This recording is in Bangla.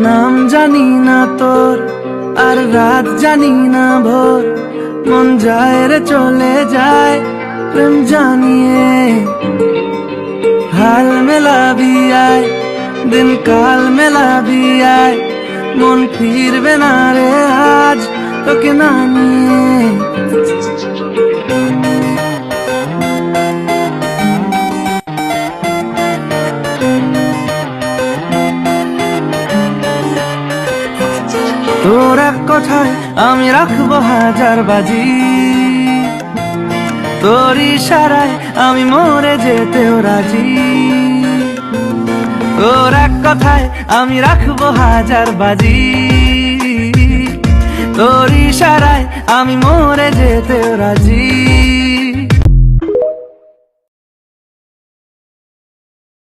নাম জানি না তোর, আর রাত জানি না ভোর, মন যায় রে চলে যায় প্রেম জানিয়ে। হাল মেলাবি আয়, দিন কাল মেলাবি আয়, মন ফিরবে না রে আজ তোকে না নিয়ে। তোর এক কথায় আমি রাখবো হাজার বাজি, তোর ইশারায় আমি মরে যেতেও রাজি। তোর এক কথায় আমি রাখবো হাজার বাজি, তোর ইশারায় আমি মরে যেতেও রাজি।